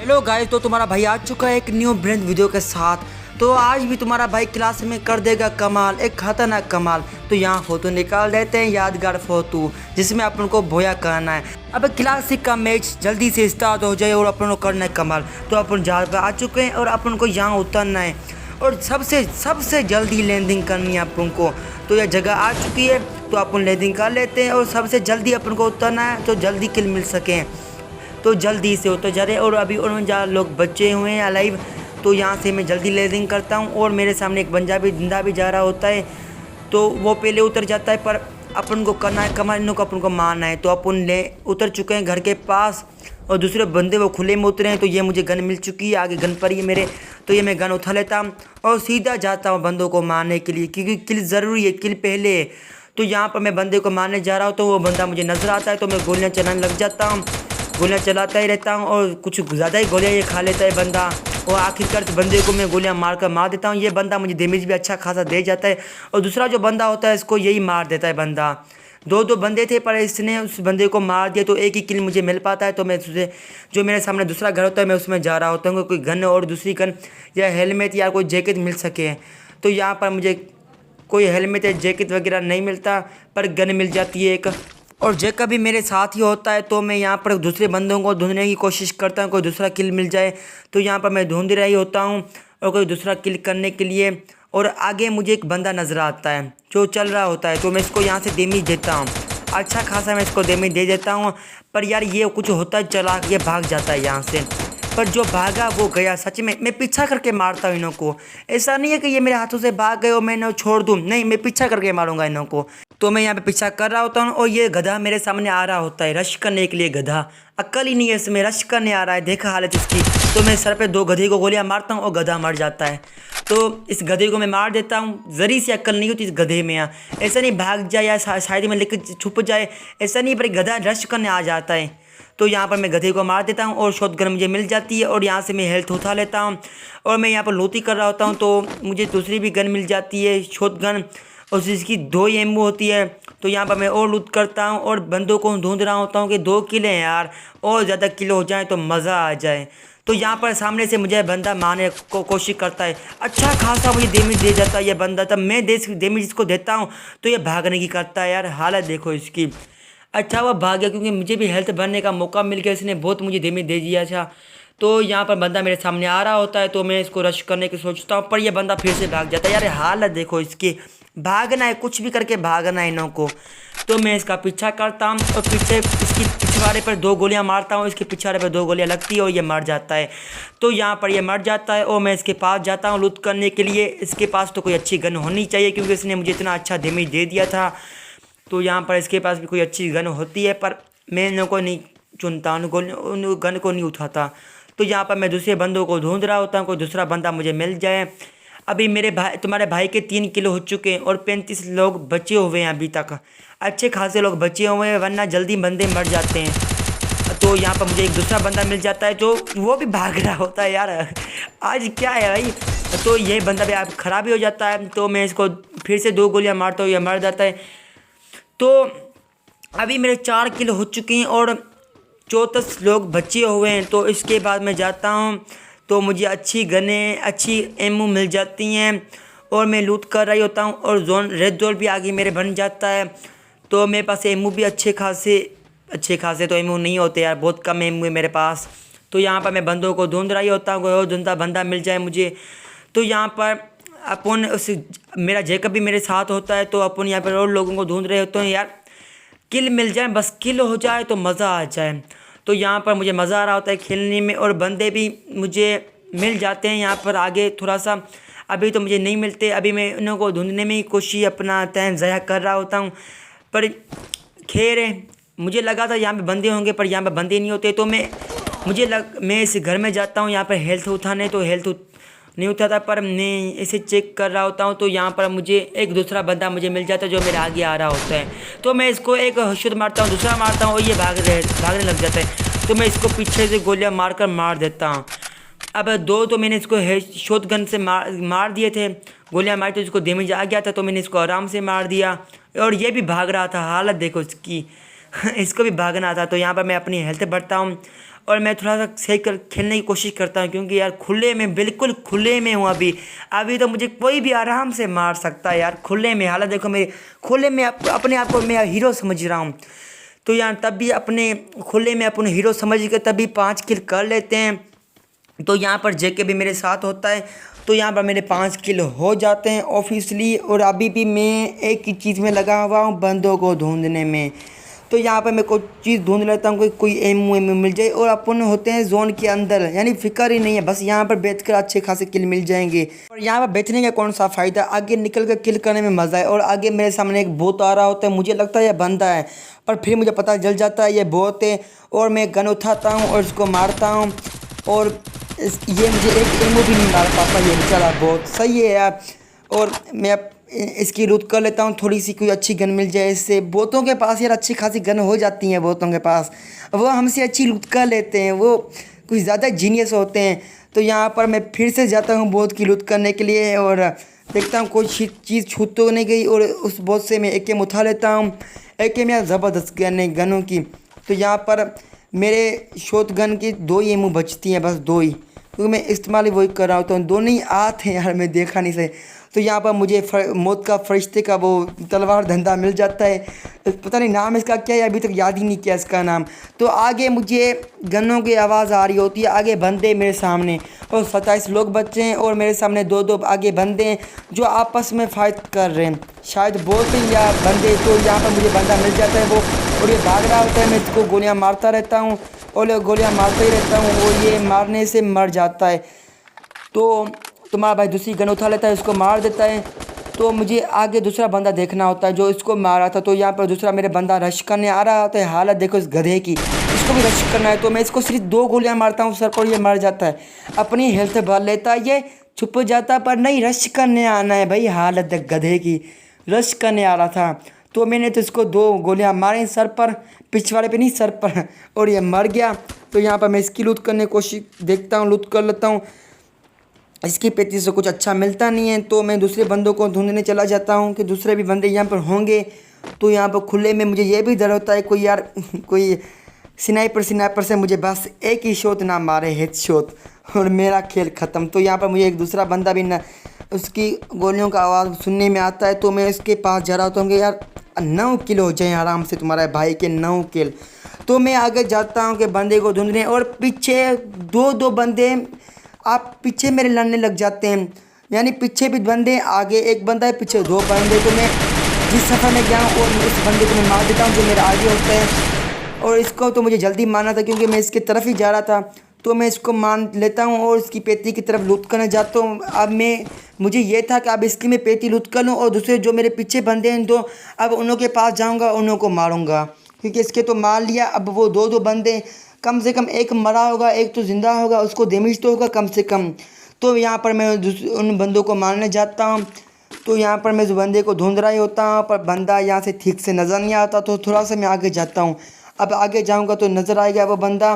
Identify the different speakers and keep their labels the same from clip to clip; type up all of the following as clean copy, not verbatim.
Speaker 1: Hello guys, तो तुम्हारा भाई आ चुका है एक न्यू ब्रांड वीडियो के साथ। तो आज भी तुम्हारा भाई क्लास में कर देगा कमाल, एक खतरनाक कमाल। तो यहाँ फोटो निकाल देते हैं, यादगार फोटो जिसमें अपन को बोया करना है। अब क्लासिक का मैच जल्दी से स्टार्ट हो जाए और अपन को करना है कमाल। तो अपन जहाँ पर आ चुके हैं और अपन को यहाँ उतरना है और सबसे जल्दी लैंडिंग करनी है अपन को। तो यह जगह आ चुकी है, तो अपन लैंडिंग कर लेते हैं और सबसे जल्दी अपन को उतरना है तो जल्दी किल मिल सकें। तो जल्दी से उतर जा रहे हैं और अभी 49 लोग बचे हुए हैं अलाइव। तो यहाँ से मैं जल्दी लैंडिंग करता हूँ और मेरे सामने एक बंदा भी जिंदा भी जा रहा होता है, तो वो पहले उतर जाता है। पर अपन को करना है कमाल, इन लोग को अपन को मारना है। तो अपन ले उतर चुके हैं घर के पास और दूसरे बंदे वो खुले में उतरे हैं। तो ये मुझे गन मिल चुकी है, आगे गन पड़ी है मेरे। तो ये मैं गन उठा लेता हूँ और सीधा जाता हूँ बंदों को मारने के लिए, क्योंकि किल ज़रूरी है, किल पहले है। तो यहाँ पर मैं बंदे को मारने जा रहा हूँ तो वो बंदा मुझे नज़र आता है, तो मैं गोलियाँ चलाने लग जाता हूँ। गोलियाँ चलाता ही रहता हूँ और कुछ ज़्यादा ही गोलियाँ ये खा लेता है बंदा। और आखिरकार बंदे को मैं गोलियाँ मार देता हूँ। ये बंदा मुझे डैमेज भी अच्छा खासा दे जाता है और दूसरा जो बंदा होता है इसको यही मार देता है बंदा। दो बंदे थे पर इसने उस बंदे को मार दिया, तो एक ही किल मुझे मिल पाता है। तो मैं उससे जो मेरे सामने दूसरा घर होता है मैं उसमें जा रहा होता हूँ, कोई गन और दूसरी गन या हेलमेट या कोई जैकेट मिल सके। तो यहाँ पर मुझे कोई हेलमेट या जैकेट वगैरह नहीं मिलता, पर गन मिल जाती है एक। और जैका भी मेरे साथ ही होता है, तो मैं यहाँ पर दूसरे बंदों को ढूंढने की कोशिश करता हूँ, कोई दूसरा किल मिल जाए। तो यहाँ पर मैं ढूंढ रही होता हूँ और कोई दूसरा किल करने के लिए। और आगे मुझे एक बंदा नज़र आता है जो चल रहा होता है, तो मैं इसको यहाँ से डैमेज देता हूँ, अच्छा खासा मैं इसको डैमेज दे देता हूँ। पर यार ये कुछ होता है चला, ये भाग जाता है यहाँ से। पर जो भागा वो गया, सच में मैं पीछा करके मारता हूँ इन्हों को। ऐसा नहीं है कि ये मेरे हाथों से भाग गए और मैं इन्हें छोड़ दूँ, नहीं, मैं पीछा करके मारूंगा इन्हों को। तो मैं यहाँ पे पीछा कर रहा होता हूँ और ये गधा मेरे सामने आ रहा होता है रश करने के लिए। गधा अक्ल ही नहीं है इसमें, रश करने आ रहा है, देखा हालत इसकी। तो मैं सर पे 2 गधे को गोलियाँ मारता हूँ और गधा मर जाता है। तो इस गधे को मैं मार देता हूँ, ज़री सी अक्ल नहीं होती इस गधे में। यहाँ ऐसा नहीं भाग जाए या शायद में लेकर छुप जाए, ऐसा नहीं, पर गधा रश करने आ जाता है। तो यहाँ पर मैं गधे को मार देता हूँ और शॉटगन मुझे मिल जाती है और यहाँ से मैं हेल्थ उठा लेता हूँ। और मैं यहाँ पर लूटी कर रहा होता हूँ तो मुझे दूसरी भी गन मिल जाती है, शॉटगन, और जिसकी 2 ही एमओ होती है। तो यहाँ पर मैं और लूट करता हूँ और बंदों को ढूंढ रहा होता हूँ कि 2 किल हैं यार, और ज़्यादा किल हो जाए तो मज़ा आ जाए। तो यहाँ पर सामने से मुझे बंदा मारने को कोशिश करता है, अच्छा खासा मुझे डैमेज दे जाता है ये बंदा। तब मैं डैमेज इसको देता हूँ तो ये भागने की करता है। यार हालत देखो इसकी। अच्छा वह भाग गया क्योंकि मुझे भी हेल्थ भरने का मौका मिल गया, इसने बहुत मुझे डैमेज दे दिया था। तो यहाँ पर बंदा मेरे सामने आ रहा होता है, तो मैं इसको रश करने की सोचता हूँ, पर यह बंदा फिर से भाग जाता है। यार हालत देखो इसकी, भागना है, कुछ भी करके भागना है इन्हों को। तो मैं इसका पीछा करता हूँ और पीछे इसकी पिछवाड़े पर 2 गोलियाँ मारता हूँ, इसके पिछवाड़े पर 2 गोलियाँ लगती है और ये मर जाता है। तो यहाँ पर ये मर जाता है और मैं इसके पास जाता हूँ लूट करने के लिए। इसके पास तो कोई अच्छी गन होनी चाहिए क्योंकि इसने मुझे इतना अच्छा डैमेज दे दिया था। तो यहाँ पर इसके पास भी कोई अच्छी गन होती है, पर मैं इन्हों को नहीं चुनता, उन गन को नहीं उठाता। तो यहाँ पर मैं दूसरे बंदों को ढूंढ रहा होता हूँ, कोई दूसरा बंदा मुझे मिल जाए। अभी मेरे भाई, तुम्हारे भाई के 3 किलो हो चुके हैं और 35 लोग बचे हुए हैं अभी तक, अच्छे खासे लोग बचे हुए हैं, वरना जल्दी बंदे मर जाते हैं। तो यहाँ पर मुझे एक दूसरा बंदा मिल जाता है जो वो भी भाग रहा होता है। यार आज क्या है भाई। तो ये बंदा भी आप ख़राब ही हो जाता है। तो मैं इसको फिर से 2 गोलियाँ मारता हूँ, यह मर जाता है। तो अभी मेरे 4 किल हो चुके हैं और 34 लोग बचे हुए हैं। तो इसके बाद मैं जाता हूँ तो मुझे अच्छी गनें, अच्छी एमओ मिल जाती हैं और मैं लूट कर रही होता हूँ और रेड जोन भी आगे मेरे बन जाता है। तो मेरे पास एमओ भी अच्छे खासे तो एमओ नहीं होते यार, बहुत कम एमओ है मेरे पास। तो यहाँ पर मैं बंदों को ढूंढ रही होता हूँ, कोई और ढूंढता बंदा मिल जाए मुझे। तो यहाँ पर अपन मेरा जैकब भी मेरे साथ होता है, तो अपन यहाँ पर और लोगों को ढूंढ रहे होते हैं। यार किल मिल जाए, बस किल हो जाए तो मज़ा आ जाए। तो यहाँ पर मुझे मज़ा आ रहा होता है खेलने में और बंदे भी मुझे मिल जाते हैं यहाँ पर आगे थोड़ा सा। अभी तो मुझे नहीं मिलते, अभी मैं उन को ढूंढने में ही कोशिश अपना टाइम ज़ाया कर रहा होता हूँ। पर खैर मुझे लगा था यहाँ पे बंदे होंगे, पर यहाँ पे बंदे नहीं होते। तो मैं इस घर में जाता हूँ यहाँ पर हेल्थ उठाने, तो हेल्थ नहीं उठाता, पर मैं इसे चेक कर रहा होता हूँ। तो यहाँ पर मुझे एक दूसरा बंदा मुझे मिल जाता है जो मेरे आगे आ रहा होता है। तो मैं इसको एक शॉट मारता हूँ, दूसरा मारता हूँ और ये भागने लग जाता है। तो मैं इसको पीछे से गोलियाँ मार देता हूँ। अब 2 तो मैंने इसको शॉटगन से मार दिए थे, गोलियाँ मारी तो इसको डैमेज आ गया था, तो मैंने इसको आराम से मार दिया। और ये भी भाग रहा था, हालत देखो इसकी इसको भी भागना था। तो यहाँ पर मैं अपनी हेल्थ बढ़ता हूँ और मैं थोड़ा सा सही कर खेलने की कोशिश करता हूँ, क्योंकि यार खुले में, बिल्कुल खुले में हूँ अभी। अभी तो मुझे कोई भी आराम से मार सकता है यार, खुले में। हालत देखो मेरी, खुले में अपने आप को मैं हीरो समझ रहा हूँ। तो यार तब भी अपने खुले में अपने हीरो समझ के तभी 5 किल कर लेते हैं। तो यहाँ पर जेके भी मेरे साथ होता है, तो यहाँ पर मेरे 5 किल हो जाते हैं ऑफिसली। और अभी भी मैं एक ही चीज़ में लगा हुआ हूँ, बंदों को ढूंढने में। तो यहाँ पर मैं कोई चीज़ ढूंढ लेता हूँ, कोई एम मिल जाए। और अपन होते हैं जोन के अंदर, यानी फिक्र ही नहीं है, बस यहाँ पर बेच कर अच्छे खासे किल मिल जाएंगे। और यहाँ पर बेचने का कौन सा फ़ायदा, आगे निकल कर किल करने में मज़ा है। और आगे मेरे सामने एक बोट आ रहा होता है, मुझे लगता है यह बंदा है, पर फिर मुझे पता चल जाता है ये बोट है। और मैं गन उठाता हूँ और इसको मारता हूँ, और ये मुझे एक एमओ भी नहीं मार पाता, ये बेचारा बहुत सही है यार। और मैं इसकी लूट कर लेता हूँ, थोड़ी सी कोई अच्छी गन मिल जाए इससे। बोतों के पास यार अच्छी खासी गन हो जाती हैं, बोतों के पास वो हमसे अच्छी लूट कर लेते हैं, वो कुछ ज़्यादा जीनियस होते हैं। तो यहाँ पर मैं फिर से जाता हूँ बोत की लूट करने के लिए, और देखता हूँ कोई चीज़ छूट तो नहीं गई। और उस बोत से मैं एकेएम उठा लेता हूँ। एकेएम यार ज़बरदस्त गन है गनों की। तो यहाँ पर मेरे शॉट गन की 2 ही एमओ बचती हैं, बस 2 ही, क्योंकि मैं इस्तेमाल ही वही कर रहा होता हूँ। दोनों ही आते हैं यार, मैं देखा नहीं सही। तो यहाँ पर मुझे मौत का फरिश्ते का वो तलवार धंधा मिल जाता है, पता नहीं नाम इसका क्या है, अभी तक याद ही नहीं किया इसका नाम। तो आगे मुझे गन्नों की आवाज़ आ रही होती है, आगे बंदे मेरे सामने, और 27 लोग बच्चे हैं, और मेरे सामने 2-2 आगे बंदे हैं जो आपस में फाइट कर रहे हैं, शायद बोट या बंदे। तो यहाँ पर मुझे बंदा मिल जाता है वो, और ये भाग रहा होता है, मैं इसको गोलियाँ मारता रहता हूँ और गोलियाँ मारता ही रहता हूँ, और ये मारने से मर जाता है। तो तुम्हारा भाई दूसरी गन उठा लेता है, इसको मार देता है। तो मुझे आगे दूसरा बंदा देखना होता है जो इसको मारा था। तो यहाँ पर दूसरा मेरे बंदा रश करने आ रहा होता है। हालत देखो इस गधे की, इसको भी रश करना है। तो मैं इसको सिर्फ 2 गोलियाँ मारता हूँ सर पर, ये मर जाता है, अपनी हेल्थ भर लेता है, ये छुप जाता, पर नहीं रश करने आना है भाई। हालत देख गधे की, रश करने आ रहा था। तो मैंने तो इसको 2 गोलियाँ मारी सर पर, पिछवाड़े पे नहीं सर पर, और ये मर गया। तो यहाँ पर मैं इसकी लूट करने की कोशिश देखता हूँ, लूट कर लेता हूँ। इसकी पेटी से कुछ अच्छा मिलता नहीं है, तो मैं दूसरे बंदों को ढूंढने चला जाता हूँ कि दूसरे भी बंदे यहाँ पर होंगे। तो यहाँ पर खुले में मुझे ये भी डर होता है कोई यार कोई स्नाइपर से मुझे बस एक ही शॉट ना मारे, हेड शॉट, और मेरा खेल ख़त्म। तो यहाँ पर मुझे एक दूसरा बंदा भी ना, उसकी गोलियों का आवाज़ सुनने में आता है। तो मैं उसके पास जा रहा होता हूँ कि यार 9 किल हो जाए आराम से, तुम्हारे भाई के 9 किल। तो मैं आगे जाता हूँ कि बंदे को ढूंढने, और पीछे 2-2 बंदे आप पीछे मेरे लड़ने लग जाते हैं, यानी पीछे भी बंदे, आगे एक बंदा है, पीछे 2 बंदे। तो मैं जिस सफ़र में गया हूँ और उस बंदे को मैं मार देता हूँ जो मेरे आगे होता है। और इसको तो मुझे जल्दी मारना था क्योंकि मैं इसकी तरफ ही जा रहा था। तो मैं इसको मान लेता हूँ और इसकी पेटी की तरफ लूट करने जाता हूँ। अब मुझे ये था कि अब इसकी मैं पेटी लूट कर लूँ, और दूसरे जो मेरे पीछे बंदे हैं तो अब उन्हों के पास जाऊँगा, उन्हों को मारूँगा, क्योंकि इसके तो मार लिया। अब वो 2-2 बंदे, कम से कम एक मरा होगा, एक तो ज़िंदा होगा, उसको डैमेज तो होगा कम से कम। तो यहाँ पर मैं उन बंदों को मारने जाता हूँ। तो यहाँ पर मैं उस बंदे को ढूंढ रहा ही होता हूँ, पर बंदा यहाँ से ठीक से नज़र नहीं आता। तो थोड़ा सा मैं आगे जाता हूँ, अब आगे जाऊँगा तो नज़र आएगा वो बंदा,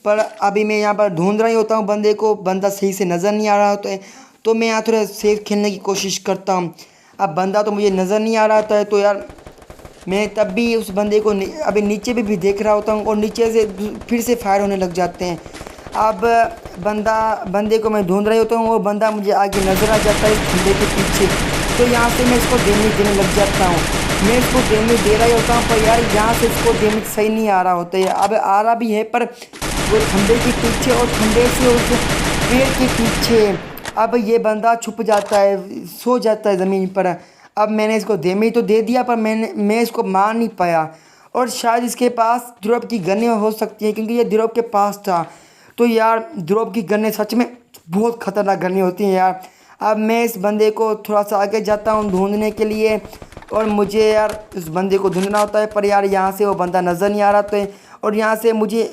Speaker 1: पर अभी मैं यहाँ पर ढूंढ रहा ही होता हूँ बंदे को, बंदा सही से नज़र नहीं आ रहा होता है। तो मैं यहाँ थोड़ा सेफ खेलने की कोशिश करता हूँ। अब बंदा तो मुझे नज़र नहीं आ रहा होता है, तो यार मैं तब भी उस बंदे को अभी नीचे भी देख रहा होता हूँ, और नीचे से फिर से फायर होने लग जाते हैं। अब बंदे को मैं ढूंढ रही होता हूँ, वो बंदा मुझे आगे नज़र आ जाता है खंभे के पीछे। तो यहाँ से मैं इसको डैमेज देने लग जाता हूँ, मैं इसको डैमेज दे रहा ही होता हूँ, पर यार यहाँ से इसको डैमेज सही नहीं आ रहा होता है। अब आ रहा भी है, पर वो खंभे के पीछे और खंभे से उस पेड़ के पीछे। अब ये बंदा छुप जाता है, सो जाता है ज़मीन पर। अब मैंने इसको डैमेज तो दे दिया, पर मैं इसको मार नहीं पाया। और शायद इसके पास ड्रॉप की गनें हो सकती हैं, क्योंकि ये ड्रॉप के पास था। तो यार ड्रॉप की गनें सच में बहुत ख़तरनाक गनें होती हैं यार। अब मैं इस बंदे को थोड़ा सा आगे जाता हूँ ढूंढने के लिए, और मुझे यार इस बंदे को ढूंढना होता है, पर यार यहाँ से वो बंदा नज़र नहीं आ रहा था। और यहाँ से मुझे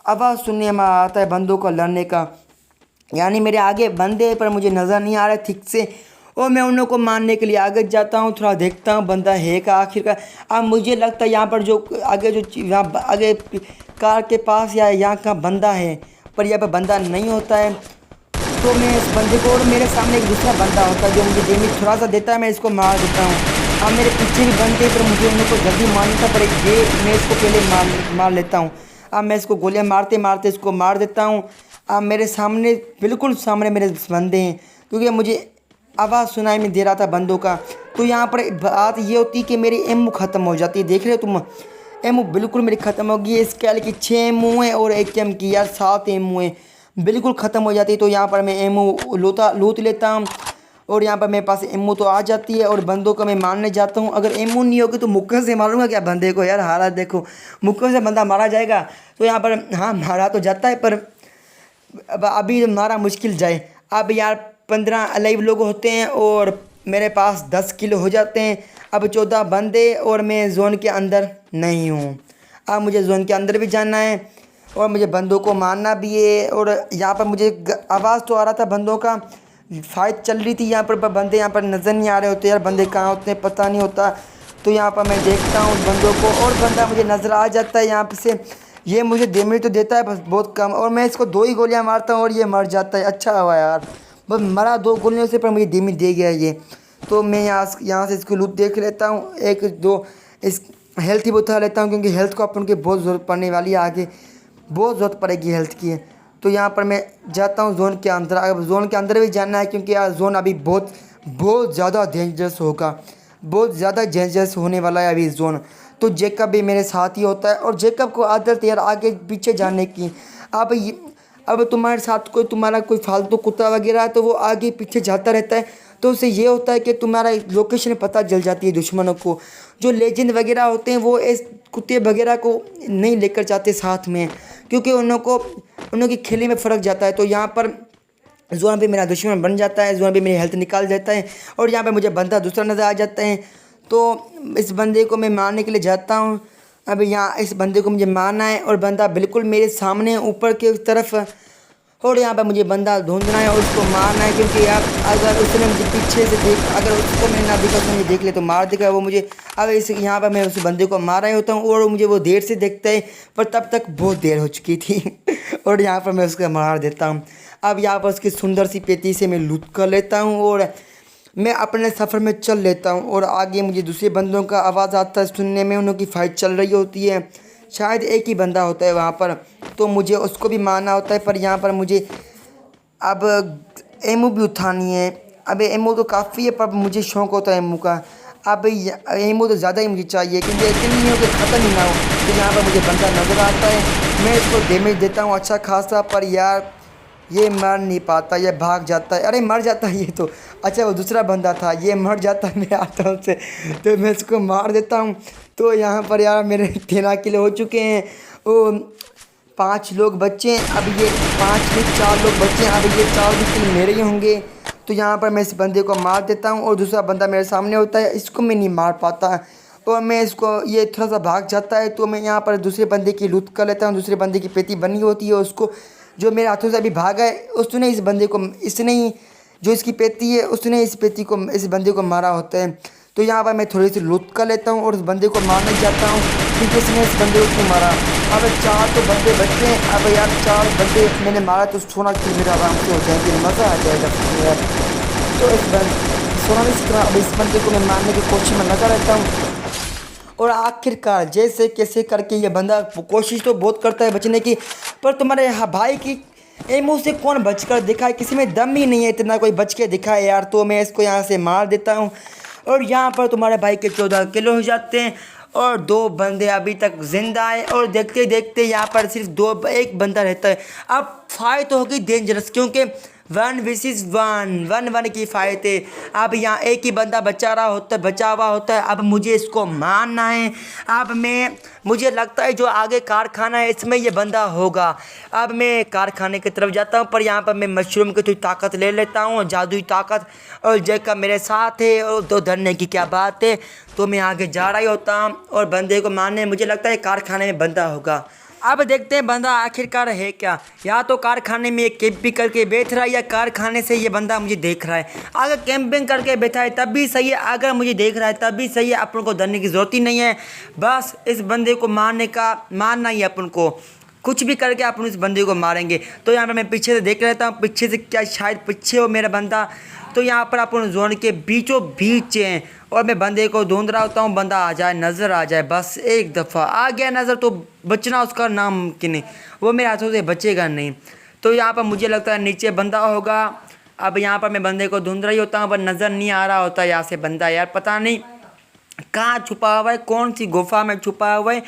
Speaker 1: आवाज़ सुनने में आता है बंदों को लड़ने का, यानी मेरे आगे बंदे पर मुझे नज़र नहीं आ रहा है ठीक से। और मैं उन लोगों को मारने के लिए आगे जाता हूँ, थोड़ा देखता हूँ बंदा है का आखिर का। अब मुझे लगता है यहाँ पर जो आगे यहाँ आगे कार के पास या यहाँ का बंदा है, पर यहाँ पर बंदा नहीं होता है। तो मैं इस बंदे को, और मेरे सामने एक दूसरा बंदा होता है जो मुझे डैमेज थोड़ा सा देता है, मैं इसको मार देता हूँ। अब मेरे पीछे भी बंदे, पर मुझे उन लोग को जल्दी मारना था, पर ये मैं इसको पहले मार लेता हूँ। अब मैं इसको गोलियां मारते मारते इसको मार देता हूँ। अब मेरे सामने, बिल्कुल सामने मेरे बंदे हैं, क्योंकि मुझे आवाज़ सुनाई में दे रहा था बंदों का। तो यहाँ पर बात ये होती है कि मेरी एमओ ख़त्म हो जाती है। देख रहे हो तुम, एमओ बिल्कुल मेरी ख़त्म होगी। इस कैल की 6 एमओ है और एक एम की यार 7 एमओ है, बिल्कुल ख़त्म हो जाती है। तो यहाँ पर मैं एमओ लूट लेता हूँ और यहाँ पर मेरे पास एमओ तो आ जाती है और बंदों को मैं मारने जाता हूँ। अगर एमओ नहीं होगी तो मुक्के से मारूंगा क्या बंदे को? यार हालात देखो, मुक्के से बंदा मारा जाएगा। तो यहाँ पर हाँ मारा तो जाता है, पर अब अभी मारा मुश्किल जाए। अब यार 15 अलाइव लोग होते हैं और मेरे पास 10 किलो हो जाते हैं। अब 14 बंदे और मैं जोन के अंदर नहीं हूँ। अब मुझे जोन के अंदर भी जाना है और मुझे बंदों को मारना भी है। और यहाँ पर मुझे आवाज़ तो आ रहा था बंदों का, फाइट चल रही थी यहाँ पर बंदे यहाँ पर नज़र नहीं आ रहे होते यार, बंदे कहाँ होते हैं पता नहीं होता। तो यहाँ पर मैं देखता हूँ बंदों को और बंदा मुझे नज़र आ जाता है यहाँ से। ये मुझे डैमेज तो देता है बस बहुत कम, और मैं इसको 2 ही गोलियाँ मारता हूँ और ये मर जाता है। अच्छा हुआ यार, बस मरा 2 गोलियों से, पर मुझे डैमेज दे गया ये। तो मैं यहाँ से इसको लूट देख लेता हूँ, 1-2 इस हेल्थ ही उठा लेता हूँ, क्योंकि हेल्थ को अपन की बहुत ज़रूरत पड़ने वाली है, आगे बहुत ज़रूरत पड़ेगी हेल्थ की। तो यहाँ पर मैं जाता हूँ जोन के अंदर। अब जोन के अंदर भी जाना है, क्योंकि यार जोन अभी बहुत ज़्यादा डेंजरस होगा, बहुत ज़्यादा डेंजरस होने वाला है अभी जोन। तो जेकब भी मेरे साथ ही होता है और जेकब को आदत है यार आगे पीछे जाने की। अब तुम्हारे साथ तुम्हारा कोई फालतू कुत्ता वगैरह है तो वो आगे पीछे जाता रहता है, तो उससे ये होता है कि तुम्हारा लोकेशन पता चल जाती है दुश्मनों को। जो लेजेंड वगैरह होते हैं वो इस कुत्ते वगैरह को नहीं लेकर जाते साथ में, क्योंकि उनकी खेली में फ़र्क जाता है। तो यहाँ पर जोन भी मेरा दुश्मन बन जाता है, जोन भी मेरी हेल्थ निकाल देता है और यहाँ पे मुझे बंदा दूसरा नज़र आ जाता है। तो इस बंदे को मैं मारने के लिए जाता हूँ। अब यहाँ इस बंदे को मुझे मारना है और बंदा बिल्कुल मेरे सामने ऊपर की तरफ, और यहाँ पर मुझे बंदा ढूंढना है और उसको मारना है, क्योंकि यार अगर उसने मुझे पीछे से अगर उसको मैंने ना देखा, उसने मुझे देख लिया तो मार देगा वो मुझे। अब यहाँ पर मैं उस बंदे को मार रहा होता हूँ और मुझे वो देर से देखता है, पर तब तक बहुत देर हो चुकी थी और यहाँ पर मैं उसको मार देता हूँ। अब यहाँ पर उसकी सुंदर सी पेटी से मैं लूट कर लेता हूँ और मैं अपने सफ़र में चल लेता हूँ। और आगे मुझे दूसरे बंदों का आवाज़ आता है सुनने में, उनकी फ़ाइट चल रही होती है, शायद एक ही बंदा होता है वहाँ पर, तो मुझे उसको भी मारना होता है। पर यहाँ पर मुझे अब एमओ भी उठानी है। अब एमओ तो काफ़ी है, पर मुझे शौक़ होता है एमओ का। अब एमओ तो ज़्यादा ही मुझे चाहिए, क्योंकि इतनी नहीं हो कि ख़त्म ही ना हो। तो यहाँ पर मुझे बंदा नज़र आता है, मैं इसको डैमेज देता हूँ अच्छा खासा, पर यार ये मर नहीं पाता, ये भाग जाता है। अरे मर जाता है ये तो, अच्छा वो दूसरा बंदा था, ये मर जाता है मेरे हाथों से, तो मैं इसको मार देता हूँ। तो यहाँ पर यार मेरे 13 किलो हो चुके हैं, वो 5 लोग बच्चे हैं। अब ये 5 में 4 लोग बच्चे हैं, अब ये 4 भी किल मेरे ही होंगे। तो यहाँ पर मैं इस बंदे को मार देता हूँ और दूसरा बंदा मेरे सामने होता है, इसको मैं नहीं मार पाता और मैं इसको, ये थोड़ा सा भाग जाता है। तो मैं यहाँ पर दूसरे बंदे की लूट कर लेता हूँ। दूसरे बंदे की पेटी बनी होती है, उसको जो मेरे हाथों से अभी भागा है उसने इस बंदे को, इसने ही जो इसकी पेटी है उसने इस बंदे को मारा होता है। तो यहाँ पर मैं थोड़ी सी लूट कर लेता हूँ और उस बंदे को मारने जाता हूँ, क्योंकि इसने इस बंदे को क्यों मारा। अब 4 तो बंदे बच्चे हैं। अब यार 4 बंदे मैंने मारा तो 16 किल मेरा आराम से हो जाएंगे, मज़ा आ जाएगा यार। तो इस बंदे को मैं मारने की कोशिश में लगा रहता हूँ और आखिरकार जैसे कैसे करके ये बंदा कोशिश तो बहुत करता है बचने की, पर तुम्हारे भाई की एमओ से कौन बचकर दिखा है? किसी में दम ही नहीं है इतना कोई बच के दिखा है यार। तो मैं इसको यहाँ से मार देता हूँ और यहाँ पर तुम्हारे भाई के 14 किलो हो जाते हैं और 2 बंदे अभी तक जिंदा है। और देखते देखते यहाँ पर सिर्फ एक बंदा रहता है। अब फाइट होगी डेंजरस, क्योंकि 1 vs 1 की फाइट है। अब यहाँ एक ही बंदा बचा हुआ होता है। अब मुझे इसको मारना है। अब मुझे लगता है जो आगे कारखाना है इसमें ये बंदा होगा। अब मैं कारखाने की तरफ जाता हूँ, पर यहाँ पर मैं मशरूम की थोड़ी ताकत ले लेता हूँ, जादुई ताकत, और जैकब मेरे साथ है और तो डरने की क्या बात है। तो मैं आगे जा रही होता हूँ और बंदे को मारने, मुझे लगता है कारखाने में बंदा होगा। अब देखते हैं बंदा आखिरकार है क्या, या तो कारखाने में कैंपिंग करके बैठ रहा है या कारखाने से ये बंदा मुझे देख रहा है। अगर कैंपिंग करके बैठा है तब भी सही है, अगर मुझे देख रहा है तब भी सही है। अपन को डरने की ज़रूरत ही नहीं है, बस इस बंदे को मारना ही अपन को। कुछ भी करके अपन उस बंदे को मारेंगे। तो यहाँ पर मैं पीछे से देख लेता हूँ, पीछे से क्या शायद पीछे हो मेरा बंदा। तो यहाँ पर अपन जोन के बीचों बीच हैं और मैं बंदे को ढूंढ रहा होता हूँ, बंदा आ जाए, नज़र आ जाए, बस एक दफ़ा आ गया नज़र तो बचना उसका नामुमकिन है, वो मेरे हाथों से बचेगा नहीं। तो यहाँ पर मुझे लगता है नीचे बंदा होगा। अब यहाँ पर मैं बंदे को ढूंढ रही होता हूँ पर नज़र नहीं आ रहा होता यहाँ से बंदा, यार पता नहीं कहाँ छुपा हुआ है, कौन सी गुफा में छुपा हुआ है,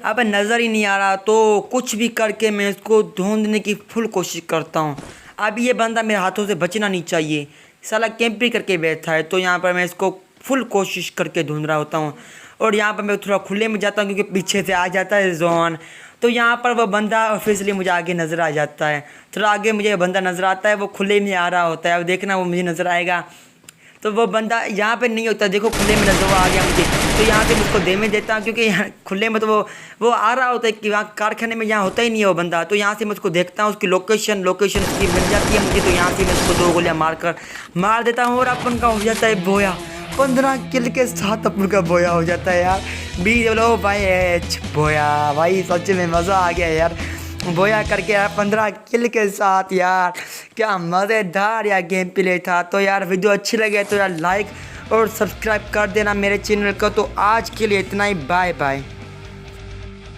Speaker 1: अब नज़र ही नहीं आ रहा। तो कुछ भी करके मैं इसको ढूंढने की फुल कोशिश करता हूँ। अब ये बंदा मेरे हाथों से बचना नहीं चाहिए, साला कैंपिंग करके बैठा है। तो यहाँ पर मैं इसको फुल कोशिश करके ढूंढ रहा होता हूँ और यहाँ पर मैं थोड़ा खुले में जाता हूँ क्योंकि पीछे से आ जाता है जोन। तो यहाँ पर वो बंदा ऑफिशियली मुझे आगे नज़र आ जाता है, थोड़ा आगे मुझे बंदा नज़र आता है, वो खुले में आ रहा होता है। अब देखना वो मुझे नज़र आएगा, तो वो बंदा यहाँ पे नहीं होता, देखो खुले में नज़र आ गया मुझे। तो यहाँ से मुझको दे में देता हूँ क्योंकि यहाँ खुले में तो वो आ रहा होता है कि वहाँ कारखाने में यहाँ होता ही नहीं है वो बंदा। तो यहाँ से मैं उसको देखता हूँ, उसकी लोकेशन उसकी मिल जाती है मुझे। तो यहाँ से मैं उसको 2 गोलियाँ मार देता हूँ और अपन का हो जाता है बोया। 15 किल के साथ अपन का बोया हो जाता है यार। बोलो भाई बोया, भाई सच में मज़ा आ गया यार बोया करके यार 15 किल के साथ। यार क्या मज़ेदार यार गेम प्ले था। तो यार वीडियो अच्छी लगे तो यार लाइक और सब्सक्राइब कर देना मेरे चैनल को। तो आज के लिए इतना ही, बाय बाय।